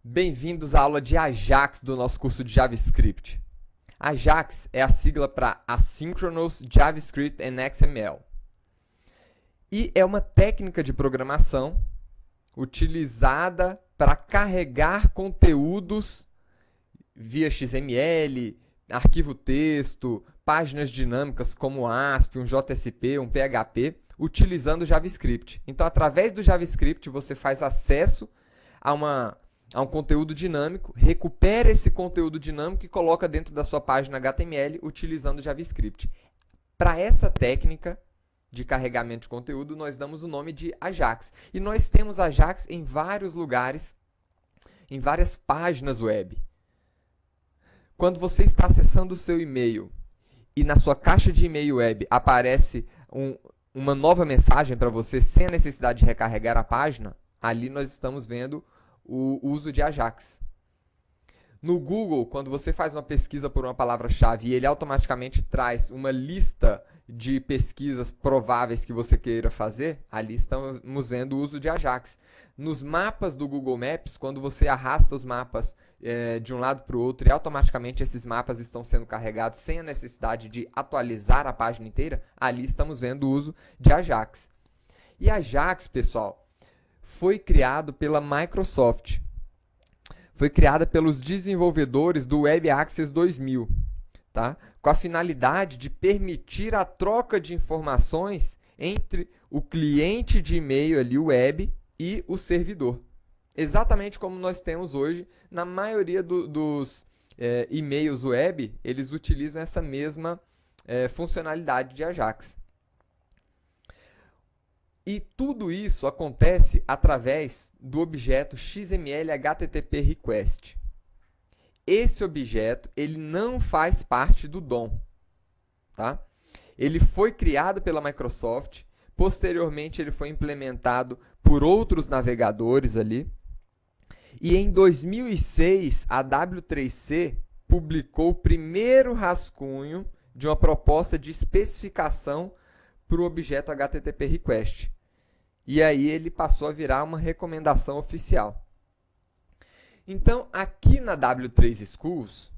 Bem-vindos à aula de Ajax do nosso curso de JavaScript. Ajax é a sigla para Asynchronous JavaScript and XML. E é uma técnica de programação utilizada para carregar conteúdos via XML, arquivo texto, páginas dinâmicas como ASP, um JSP, um PHP, utilizando o JavaScript. Então, através do JavaScript, você faz acesso a um conteúdo dinâmico, recupera esse conteúdo dinâmico e coloca dentro da sua página HTML utilizando o JavaScript. Para essa técnica de carregamento de conteúdo, nós damos o nome de Ajax. E nós temos Ajax em vários lugares, em várias páginas web. Quando você está acessando o seu e-mail e na sua caixa de e-mail web aparece uma nova mensagem para você sem a necessidade de recarregar a página, ali nós estamos vendo o uso de Ajax. No Google, quando você faz uma pesquisa por uma palavra-chave e ele automaticamente traz uma lista de pesquisas prováveis que você queira fazer, ali estamos vendo o uso de Ajax. Nos mapas do Google Maps, quando você arrasta os mapas de um lado para o outro e automaticamente esses mapas estão sendo carregados sem a necessidade de atualizar a página inteira, ali estamos vendo o uso de Ajax. E Ajax, pessoal, foi criado pela Microsoft. Foi criada pelos desenvolvedores do Web Access 2000, tá? Com a finalidade de permitir a troca de informações entre o cliente de e-mail ali, o web, e o servidor. Exatamente como nós temos hoje na maioria dos e-mails web, eles utilizam essa mesma funcionalidade de Ajax. E tudo isso acontece através do objeto XML HTTP Request. Esse objeto ele não faz parte do DOM. Tá? Ele foi criado pela Microsoft, posteriormente ele foi implementado por outros navegadores ali. E em 2006, a W3C publicou o primeiro rascunho de uma proposta de especificação para o objeto HTTP Request. E aí ele passou a virar uma recomendação oficial. Então, aqui na W3 Schools,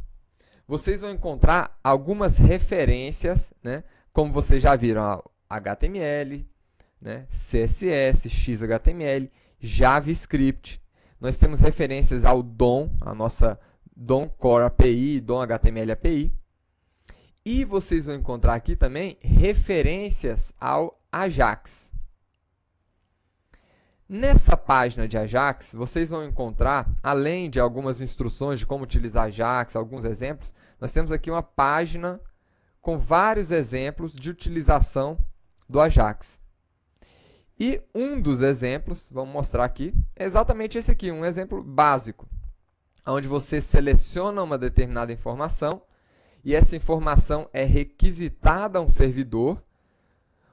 vocês vão encontrar algumas referências, né? Como vocês já viram, HTML, né? CSS, XHTML, JavaScript. Nós temos referências ao DOM, a nossa DOM Core API, DOM HTML API. E vocês vão encontrar aqui também referências ao Ajax. Nessa página de Ajax, vocês vão encontrar, além de algumas instruções de como utilizar Ajax, alguns exemplos, nós temos aqui uma página com vários exemplos de utilização do Ajax. E um dos exemplos, vamos mostrar aqui, é exatamente esse aqui, um exemplo básico, onde você seleciona uma determinada informação e essa informação é requisitada a um servidor,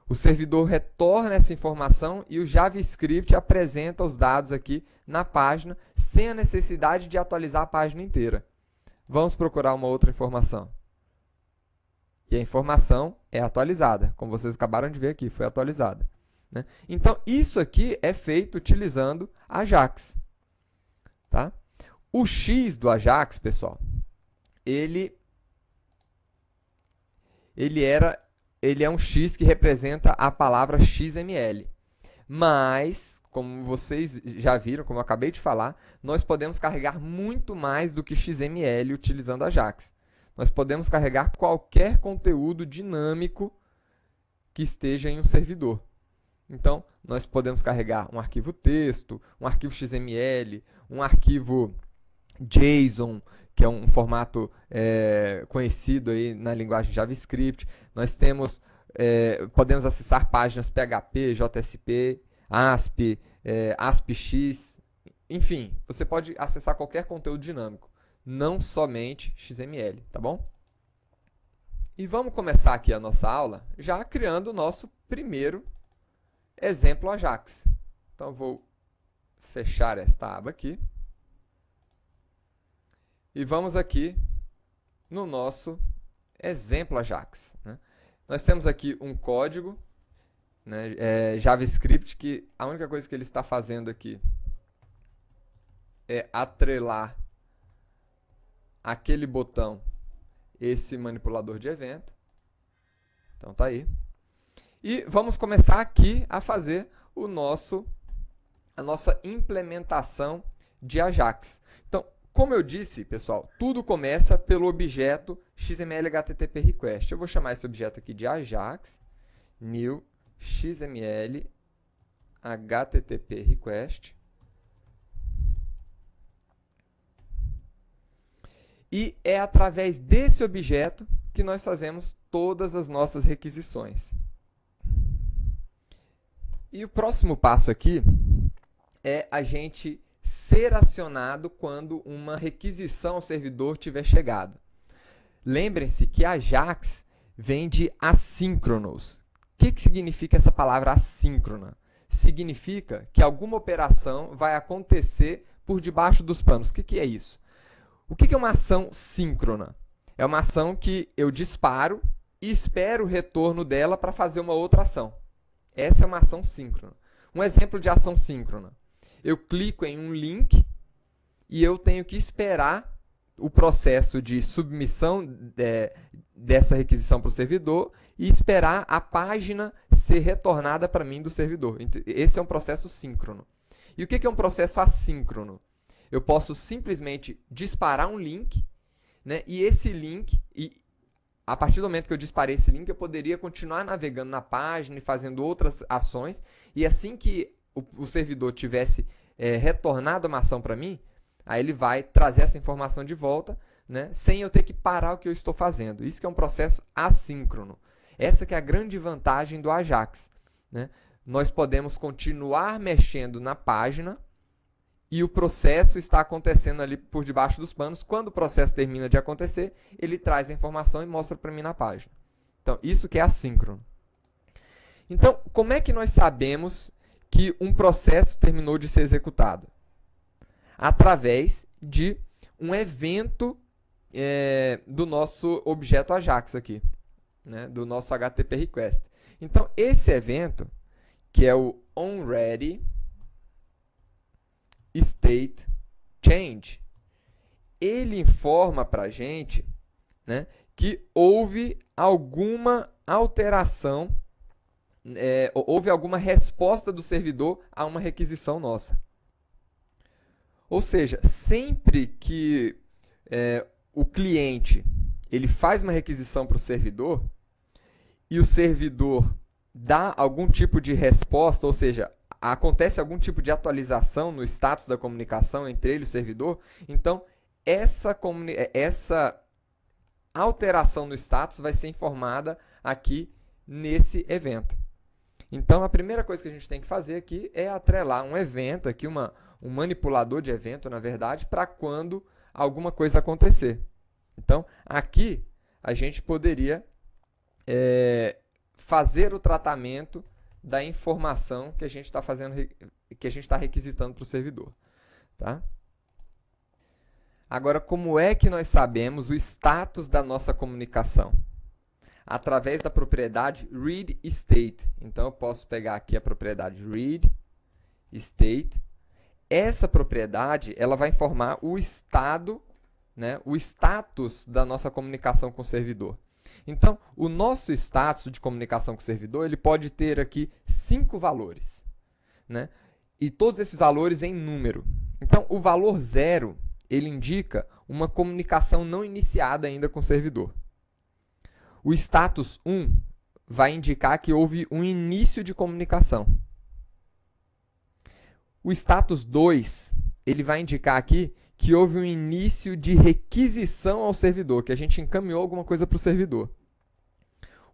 o servidor retorna essa informação e o JavaScript apresenta os dados aqui na página sem a necessidade de atualizar a página inteira. Vamos procurar uma outra informação. E a informação é atualizada, como vocês acabaram de ver aqui, foi atualizada. Né? Então, isso aqui é feito utilizando Ajax. Tá? O X do Ajax, pessoal, ele é um X que representa a palavra XML. Mas, como vocês já viram, como eu acabei de falar, nós podemos carregar muito mais do que XML utilizando Ajax. Nós podemos carregar qualquer conteúdo dinâmico que esteja em um servidor. Então, nós podemos carregar um arquivo texto, um arquivo XML, um arquivo JSON, que é um formato conhecido aí na linguagem JavaScript. Nós temos, podemos acessar páginas PHP, JSP, ASP, ASPX, enfim, você pode acessar qualquer conteúdo dinâmico, não somente XML, tá bom? E vamos começar aqui a nossa aula já criando o nosso primeiro exemplo Ajax. Então, eu vou fechar esta aba aqui. E vamos aqui no nosso exemplo Ajax. Né? Nós temos aqui um código, né, JavaScript, que a única coisa que ele está fazendo aqui é atrelar aquele botão, esse manipulador de evento. Então tá aí. E vamos começar aqui a fazer a nossa implementação de Ajax. Então, como eu disse, pessoal, tudo começa pelo objeto XML HTTP Request. Eu vou chamar esse objeto aqui de Ajax, new XML HTTP Request. E é através desse objeto que nós fazemos todas as nossas requisições. E o próximo passo aqui é a gente ser acionado quando uma requisição ao servidor tiver chegado. Lembrem-se que Ajax vem de asynchronous. O que significa essa palavra assíncrona? Significa que alguma operação vai acontecer por debaixo dos panos. O que é isso? O que é uma ação síncrona? É uma ação que eu disparo e espero o retorno dela para fazer uma outra ação. Essa é uma ação síncrona. Um exemplo de ação síncrona. Eu clico em um link e eu tenho que esperar o processo de submissão dessa requisição para o servidor e esperar a página ser retornada para mim do servidor. Esse é um processo síncrono. E o que é um processo assíncrono? Eu posso simplesmente disparar um link, né, e esse link, a partir do momento que eu disparei esse link, eu poderia continuar navegando na página e fazendo outras ações, e assim que o servidor tivesse retornado uma ação para mim, aí ele vai trazer essa informação de volta, né, sem eu ter que parar o que eu estou fazendo. Isso que é um processo assíncrono. Essa que é a grande vantagem do Ajax, né? Nós podemos continuar mexendo na página e o processo está acontecendo ali por debaixo dos panos. Quando o processo termina de acontecer, ele traz a informação e mostra para mim na página. Então, isso que é assíncrono. Então, como é que nós sabemos que um processo terminou de ser executado? Através de um evento do nosso objeto Ajax aqui, né, do nosso HTTP Request. Então, esse evento, que é o onReady state change, ele informa para a gente, né, que houve alguma alteração, houve alguma resposta do servidor a uma requisição nossa. Ou seja, sempre que o cliente ele faz uma requisição para o servidor e o servidor dá algum tipo de resposta, ou seja, acontece algum tipo de atualização no status da comunicação entre ele e o servidor, então essa alteração no status vai ser informada aqui nesse evento. Então, a primeira coisa que a gente tem que fazer aqui é atrelar um evento, aqui um manipulador de evento, na verdade, para quando alguma coisa acontecer. Então, aqui a gente poderia fazer o tratamento da informação que a gente está fazendo, que a gente está requisitando para o servidor, tá? Agora, como é que nós sabemos o status da nossa comunicação? Através da propriedade readState. Então, eu posso pegar aqui a propriedade readState. Essa propriedade ela vai informar o estado, né, o status da nossa comunicação com o servidor. Então, o nosso status de comunicação com o servidor ele pode ter aqui 5 valores, né? E todos esses valores em número. Então, o valor 0 ele indica uma comunicação não iniciada ainda com o servidor. O status 1 vai indicar que houve um início de comunicação. O status 2 ele vai indicar aqui que houve um início de requisição ao servidor, que a gente encaminhou alguma coisa para o servidor.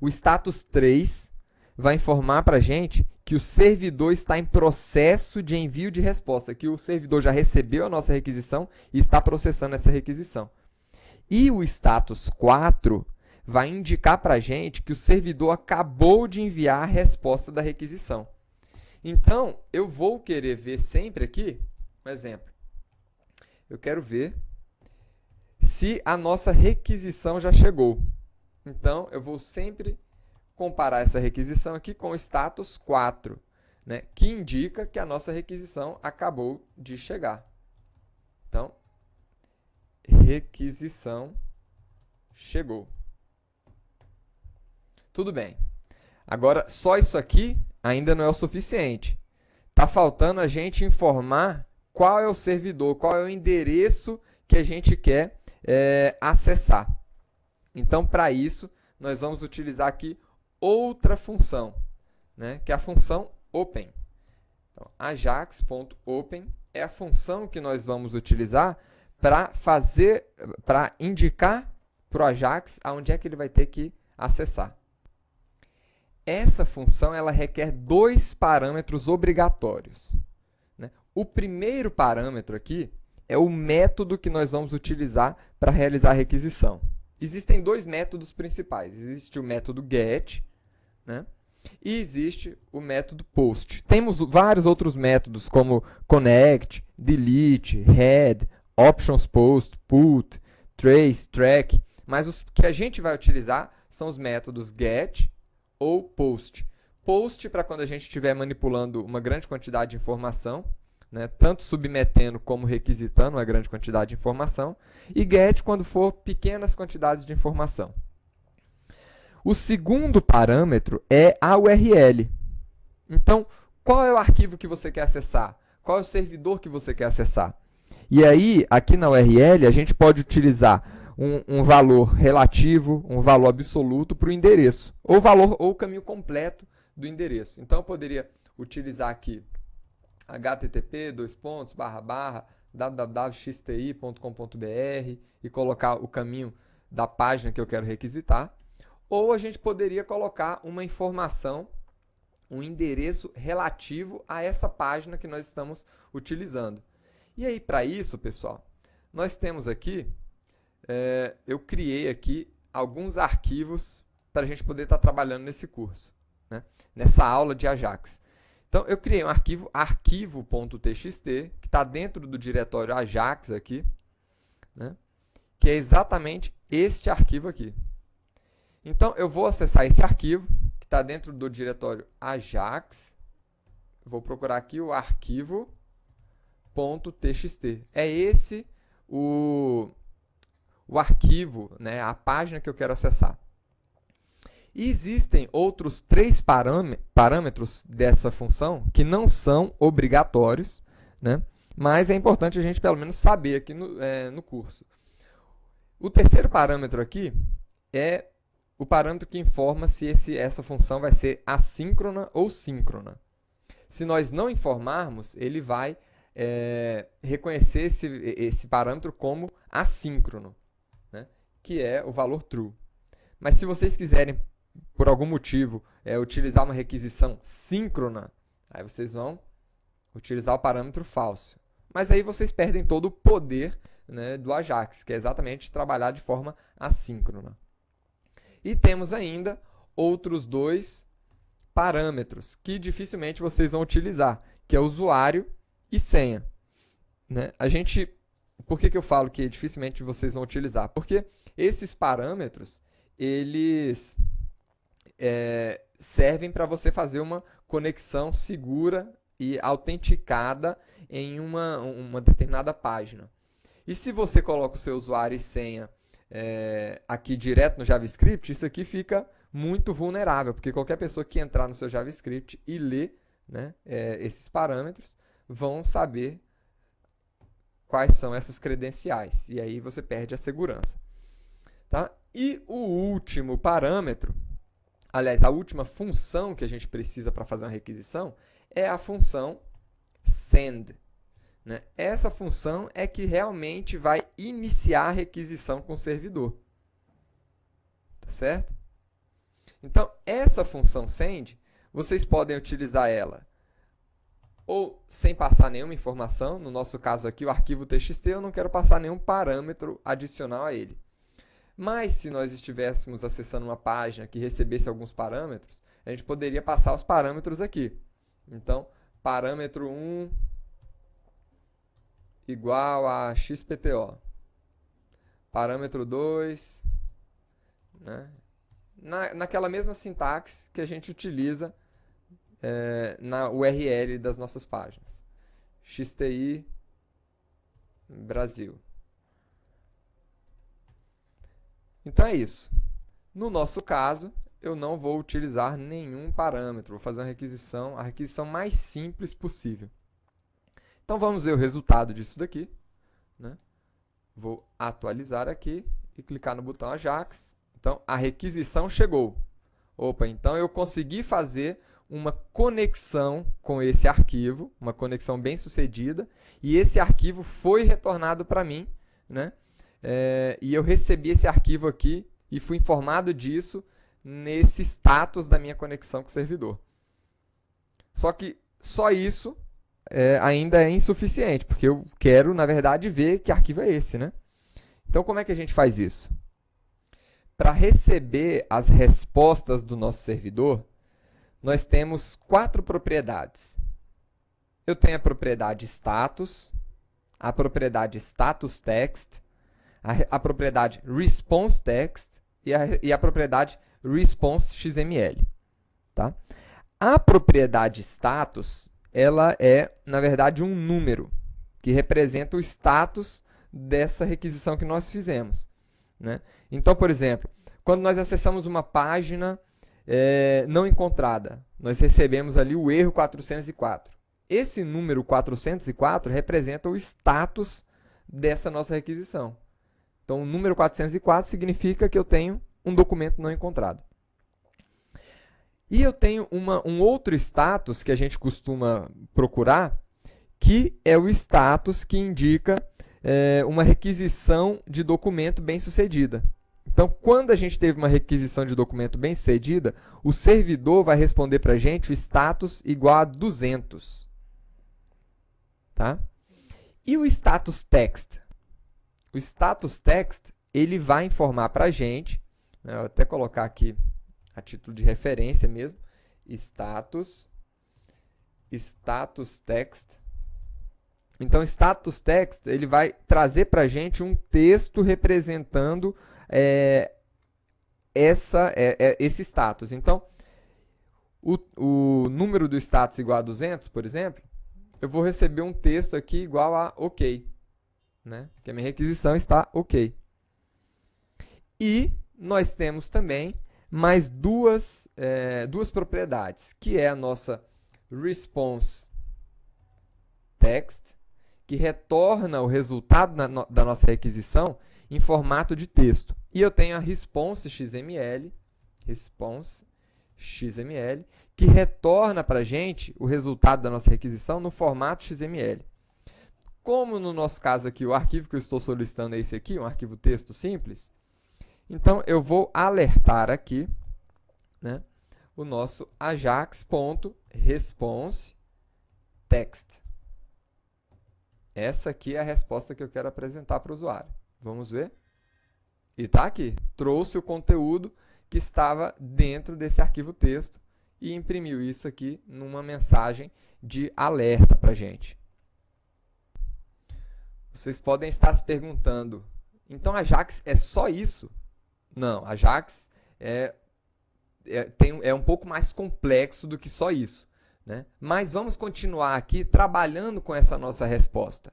O status 3 vai informar para a gente que o servidor está em processo de envio de resposta, que o servidor já recebeu a nossa requisição e está processando essa requisição. E o status 4 vai indicar para a gente que o servidor acabou de enviar a resposta da requisição. Então, eu vou querer ver sempre aqui, um exemplo. Eu quero ver se a nossa requisição já chegou. Então, eu vou sempre comparar essa requisição aqui com o status 4, né, que indica que a nossa requisição acabou de chegar. Então, requisição chegou. Tudo bem. Agora, só isso aqui ainda não é o suficiente. Está faltando a gente informar qual é o servidor, qual é o endereço que a gente quer acessar. Então, para isso, nós vamos utilizar aqui outra função, né, que é a função open. Então, ajax.open é a função que nós vamos utilizar para indicar para o Ajax aonde é que ele vai ter que acessar. Essa função ela requer dois parâmetros obrigatórios, né? O primeiro parâmetro aqui é o método que nós vamos utilizar para realizar a requisição. Existem dois métodos principais. Existe o método get, né? E existe o método post. Temos vários outros métodos como connect, delete, head, options post, put, trace, track, mas os que a gente vai utilizar são os métodos get ou post. Post para quando a gente estiver manipulando uma grande quantidade de informação, né, tanto submetendo como requisitando uma grande quantidade de informação, e get quando for pequenas quantidades de informação. O segundo parâmetro é a URL. Então, qual é o arquivo que você quer acessar? Qual é o servidor que você quer acessar? E aí, aqui na URL, a gente pode utilizar um valor relativo, um valor absoluto para o endereço, ou o caminho completo do endereço. Então, eu poderia utilizar aqui http://www.xti.com.br e colocar o caminho da página que eu quero requisitar. Ou a gente poderia colocar uma informação, um endereço relativo a essa página que nós estamos utilizando. E aí, para isso, pessoal, nós temos aqui, eu criei aqui alguns arquivos para a gente poder estar trabalhando nesse curso, né? Nessa aula de Ajax. Então, eu criei um arquivo, arquivo.txt, que está dentro do diretório Ajax aqui, né? Que é exatamente este arquivo aqui. Então, eu vou acessar esse arquivo, que está dentro do diretório Ajax. Vou procurar aqui o arquivo.txt. É esse o arquivo, né, a página que eu quero acessar. E existem outros 3 parâmetros dessa função que não são obrigatórios, né, mas é importante a gente pelo menos saber aqui no curso. O terceiro parâmetro aqui é o parâmetro que informa se essa função vai ser assíncrona ou síncrona. Se nós não informarmos, ele vai reconhecer esse parâmetro como assíncrono, né? Que é o valor true. Mas se vocês quiserem, por algum motivo, utilizar uma requisição síncrona, aí vocês vão utilizar o parâmetro false. Mas aí vocês perdem todo o poder, né, do Ajax, que é exatamente trabalhar de forma assíncrona. E temos ainda outros 2 parâmetros que dificilmente vocês vão utilizar, que é usuário e senha, né? Por que eu falo que dificilmente vocês vão utilizar? Porque esses parâmetros, eles servem para você fazer uma conexão segura e autenticada em uma determinada página. E se você coloca o seu usuário e senha aqui direto no JavaScript, isso aqui fica muito vulnerável, porque qualquer pessoa que entrar no seu JavaScript e ler, né, esses parâmetros, vão saber quais são essas credenciais, e aí você perde a segurança. Tá? E o último parâmetro, aliás, a última função que a gente precisa para fazer uma requisição é a função send. Né? Essa função é que realmente vai iniciar a requisição com o servidor. Tá certo? Então, essa função send, vocês podem utilizar ela ou sem passar nenhuma informação. No nosso caso aqui, o arquivo txt, eu não quero passar nenhum parâmetro adicional a ele. Mas, se nós estivéssemos acessando uma página que recebesse alguns parâmetros, a gente poderia passar os parâmetros aqui. Então, parâmetro 1 igual a xpto. Parâmetro 2, né? Naquela mesma sintaxe que a gente utiliza na URL das nossas páginas. XTI Brasil. Então é isso. No nosso caso, eu não vou utilizar nenhum parâmetro, vou fazer a requisição mais simples possível. Então vamos ver o resultado disso daqui, né? Vou atualizar aqui e clicar no botão Ajax. Então a requisição chegou. Opa, então eu consegui fazer uma conexão com esse arquivo, uma conexão bem sucedida, e esse arquivo foi retornado para mim, né? E eu recebi esse arquivo aqui e fui informado disso nesse status da minha conexão com o servidor. Só que só isso ainda é insuficiente, porque eu quero, na verdade, ver que arquivo é esse, né? Então, como é que a gente faz isso? Para receber as respostas do nosso servidor, nós temos 4 propriedades. Eu tenho a propriedade status, a propriedade status text, a propriedade response text e a propriedade response XML. Tá? A propriedade status, ela é, na verdade, um número que representa o status dessa requisição que nós fizemos, né? Então, por exemplo, quando nós acessamos uma página não encontrada, nós recebemos ali o erro 404. Esse número 404 representa o status dessa nossa requisição. Então, o número 404 significa que eu tenho um documento não encontrado. E eu tenho um outro status que a gente costuma procurar, que é o status que indica uma requisição de documento bem-sucedida. Então, quando a gente teve uma requisição de documento bem-sucedida, o servidor vai responder para a gente o status igual a 200. Tá? E o status text? O status text, ele vai informar para a gente, né, eu vou até colocar aqui a título de referência mesmo, status text. Então, status text, ele vai trazer para a gente um texto representando esse status. Então, o número do status igual a 200, por exemplo, eu vou receber um texto aqui igual a OK, né? Que a minha requisição está OK. E nós temos também mais duas propriedades, que é a nossa response text, que retorna o resultado da nossa requisição em formato de texto. E eu tenho a response XML, que retorna para a gente o resultado da nossa requisição no formato XML. Como no nosso caso aqui, o arquivo que eu estou solicitando é esse aqui, um arquivo texto simples, então eu vou alertar aqui, né, o nosso ajax.response text. Essa aqui é a resposta que eu quero apresentar para o usuário. Vamos ver? E está aqui. Trouxe o conteúdo que estava dentro desse arquivo texto e imprimiu isso aqui numa mensagem de alerta para a gente. Vocês podem estar se perguntando, então Ajax é só isso? Não, Ajax é um pouco mais complexo do que só isso, né? Mas vamos continuar aqui trabalhando com essa nossa resposta.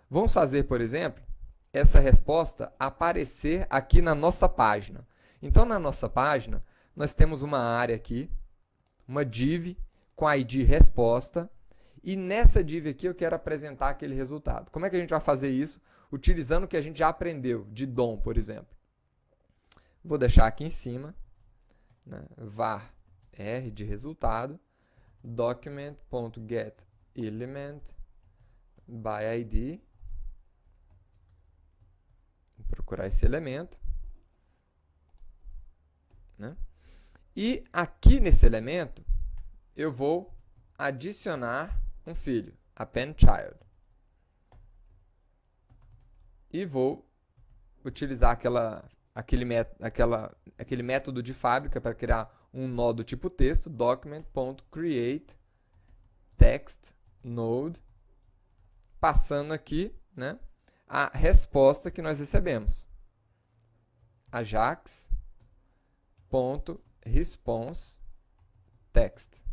Vamos fazer, por exemplo, essa resposta aparecer aqui na nossa página. Então, na nossa página, nós temos uma área aqui, uma div com ID resposta, e nessa div aqui eu quero apresentar aquele resultado. Como é que a gente vai fazer isso? Utilizando o que a gente já aprendeu, de DOM, por exemplo. Vou deixar aqui em cima, né, var r de resultado, document.getElement by ID. Vou procurar esse elemento, né? E aqui nesse elemento eu vou adicionar um filho, append child. E vou utilizar aquele método de fábrica para criar um nó do tipo texto, document.createTextNode, passando aqui, né, a resposta que nós recebemos. Ajax.responseText.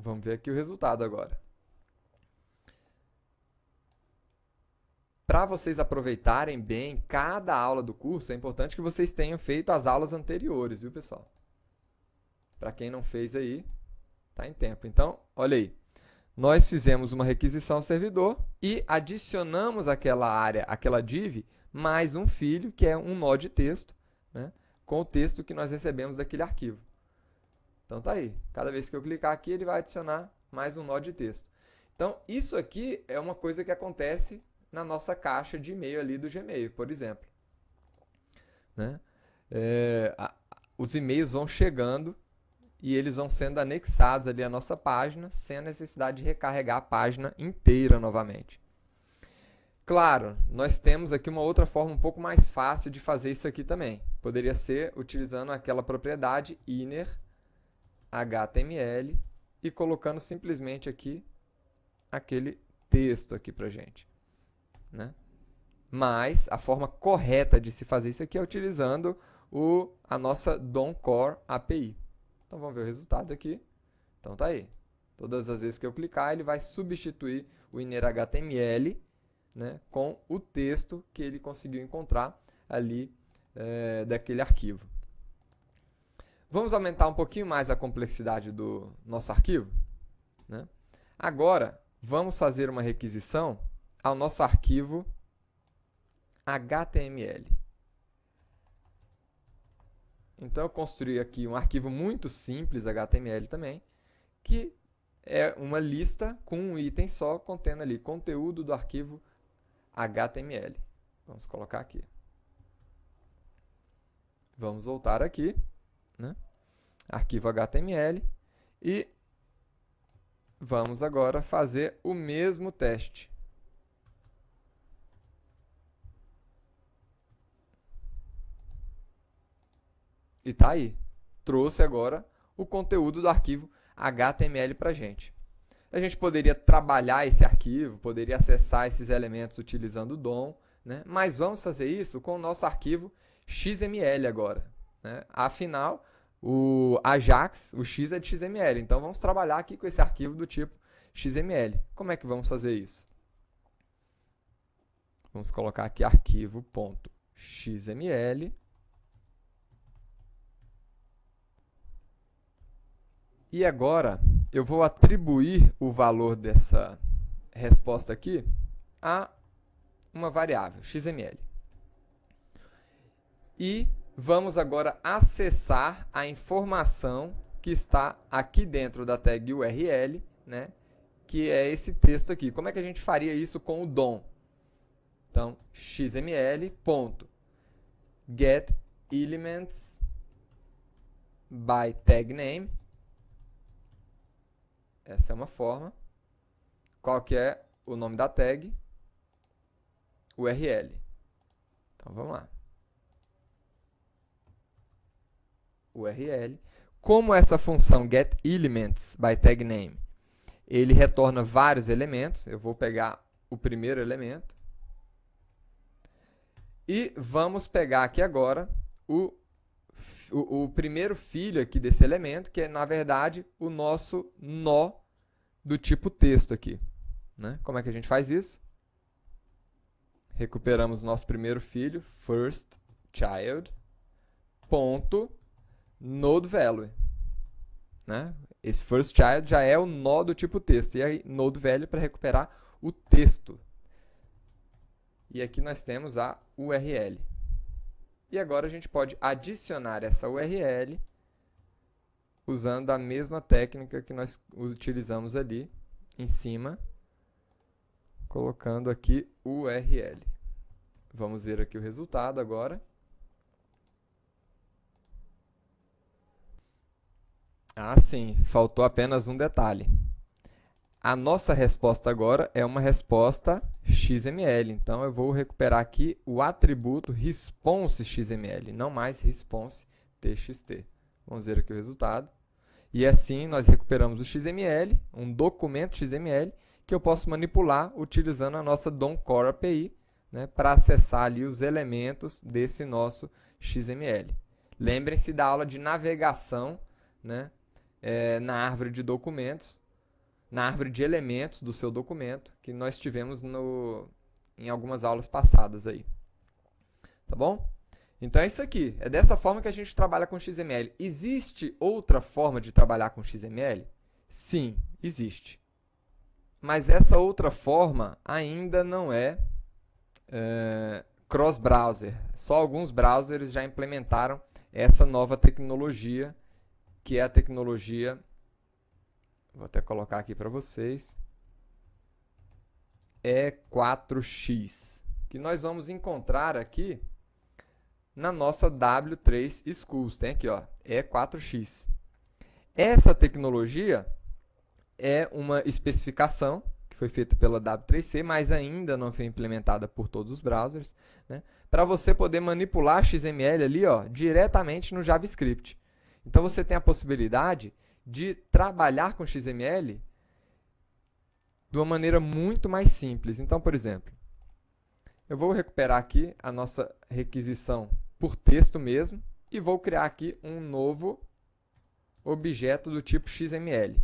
Vamos ver aqui o resultado agora. para vocês aproveitarem bem cada aula do curso, é importante que vocês tenham feito as aulas anteriores, viu, pessoal? Para quem não fez aí, tá em tempo. Então, olha aí. Nós fizemos uma requisição ao servidor e adicionamos aquela área, aquela div, mais um filho, que é um nó de texto, né, com o texto que nós recebemos daquele arquivo. Então tá aí. Cada vez que eu clicar aqui, ele vai adicionar mais um nó de texto. Então, isso aqui é uma coisa que acontece na nossa caixa de e-mail ali do Gmail, por exemplo. Né? Os e-mails vão chegando e eles vão sendo anexados ali à nossa página, sem a necessidade de recarregar a página inteira novamente. Claro, nós temos aqui uma outra forma um pouco mais fácil de fazer isso aqui também. Poderia ser utilizando aquela propriedade inner HTML e colocando simplesmente aqui aquele texto aqui pra gente, né? Mas a forma correta de se fazer isso aqui é utilizando a nossa DOM Core API. Então vamos ver o resultado aqui. Então tá aí. Todas as vezes que eu clicar, ele vai substituir o inner HTML, né, com o texto que ele conseguiu encontrar ali daquele arquivo. Vamos aumentar um pouquinho mais a complexidade do nosso arquivo, né? Agora, vamos fazer uma requisição ao nosso arquivo HTML. Então, eu construí aqui um arquivo muito simples, HTML também, que é uma lista com um item só, contendo ali conteúdo do arquivo HTML. Vamos colocar aqui. Vamos voltar aqui, né? Arquivo HTML, e vamos agora fazer o mesmo teste. E tá aí. Trouxe agora o conteúdo do arquivo HTML para a gente. A gente poderia trabalhar esse arquivo, poderia acessar esses elementos utilizando o DOM, né? Mas vamos fazer isso com o nosso arquivo XML agora, né? Afinal, o Ajax, o X é de XML, então vamos trabalhar aqui com esse arquivo do tipo XML. Como é que vamos fazer isso? Vamos colocar aqui arquivo.xml. E agora eu vou atribuir o valor dessa resposta aqui a uma variável, XML. E vamos agora acessar a informação que está aqui dentro da tag URL, né, que é esse texto aqui. Como é que a gente faria isso com o DOM? Então, xml.getElements by tag name. Essa é uma forma. Qual que é o nome da tag? URL. Então, vamos lá. URL. Como essa função getElements by tag name, ele retorna vários elementos, eu vou pegar o primeiro elemento. E vamos pegar aqui agora o primeiro filho aqui desse elemento, que é, na verdade, o nosso nó do tipo texto aqui, né? Como é que a gente faz isso? Recuperamos o nosso primeiro filho, first child, ponto, node value, né? Esse first child já é o nó do tipo texto, e aí node value para recuperar o texto. E aqui nós temos a URL. E agora a gente pode adicionar essa URL usando a mesma técnica que nós utilizamos ali em cima, colocando aqui URL. Vamos ver aqui o resultado agora. Ah, sim, faltou apenas um detalhe. A nossa resposta agora é uma resposta XML. Então, eu vou recuperar aqui o atributo response XML, não mais response TXT. Vamos ver aqui o resultado. E assim, nós recuperamos o XML, um documento XML, que eu posso manipular utilizando a nossa DOM Core API, né, para acessar ali os elementos desse nosso XML. Lembrem-se da aula de navegação, né, na árvore de documentos, na árvore de elementos do seu documento, que nós tivemos em algumas aulas passadas aí. Tá bom? Então é isso aqui. É dessa forma que a gente trabalha com XML. Existe outra forma de trabalhar com XML? Sim, existe. Mas essa outra forma ainda não é cross-browser. Só alguns browsers já implementaram essa nova tecnologia, que é a tecnologia, vou até colocar aqui para vocês, E4X, que nós vamos encontrar aqui na nossa W3 Schools. Tem aqui, ó, E4X. Essa tecnologia é uma especificação que foi feita pela W3C, mas ainda não foi implementada por todos os browsers, né? Para você poder manipular XML ali, ó, diretamente no JavaScript. Então você tem a possibilidade de trabalhar com XML de uma maneira muito mais simples. Então, por exemplo, eu vou recuperar aqui a nossa requisição por texto mesmo e vou criar aqui um novo objeto do tipo XML.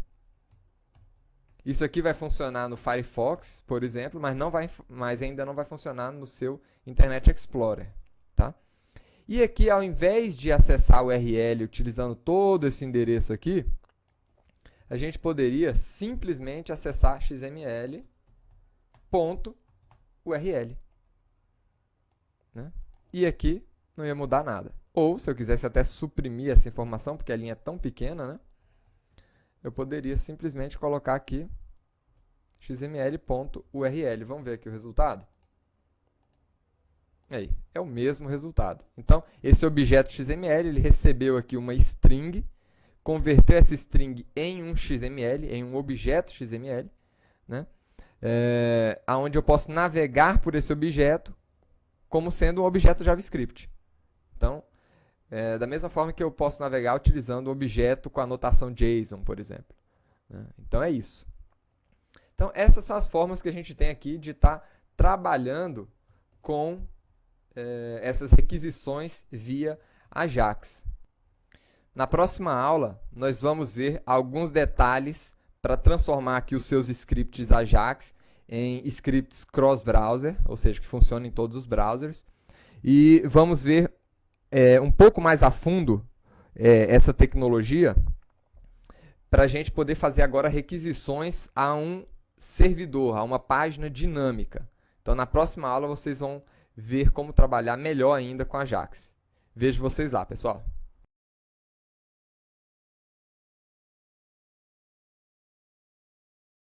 Isso aqui vai funcionar no Firefox, por exemplo, mas ainda não vai funcionar no seu Internet Explorer. Tá? E aqui, ao invés de acessar o URL utilizando todo esse endereço aqui, a gente poderia simplesmente acessar xml.url. Né? E aqui não ia mudar nada. Ou, se eu quisesse até suprimir essa informação, porque a linha é tão pequena, né? Eu poderia simplesmente colocar aqui xml.url. Vamos ver aqui o resultado? Aí, é o mesmo resultado. Então, esse objeto XML, ele recebeu aqui uma string, converteu essa string em um XML, em um objeto XML, né? Onde eu posso navegar por esse objeto como sendo um objeto JavaScript. Então, da mesma forma que eu posso navegar utilizando o objeto com a notação JSON, por exemplo. Né? Então, é isso. Então, essas são as formas que a gente tem aqui de estar trabalhando com essas requisições via Ajax. Na próxima aula, nós vamos ver alguns detalhes para transformar aqui os seus scripts Ajax em scripts cross-browser, ou seja, que funcionam em todos os browsers. E vamos ver um pouco mais a fundo essa tecnologia para a gente poder fazer agora requisições a um servidor, a uma página dinâmica. Então, na próxima aula, vocês vão ver como trabalhar melhor ainda com Ajax. Vejo vocês lá, pessoal!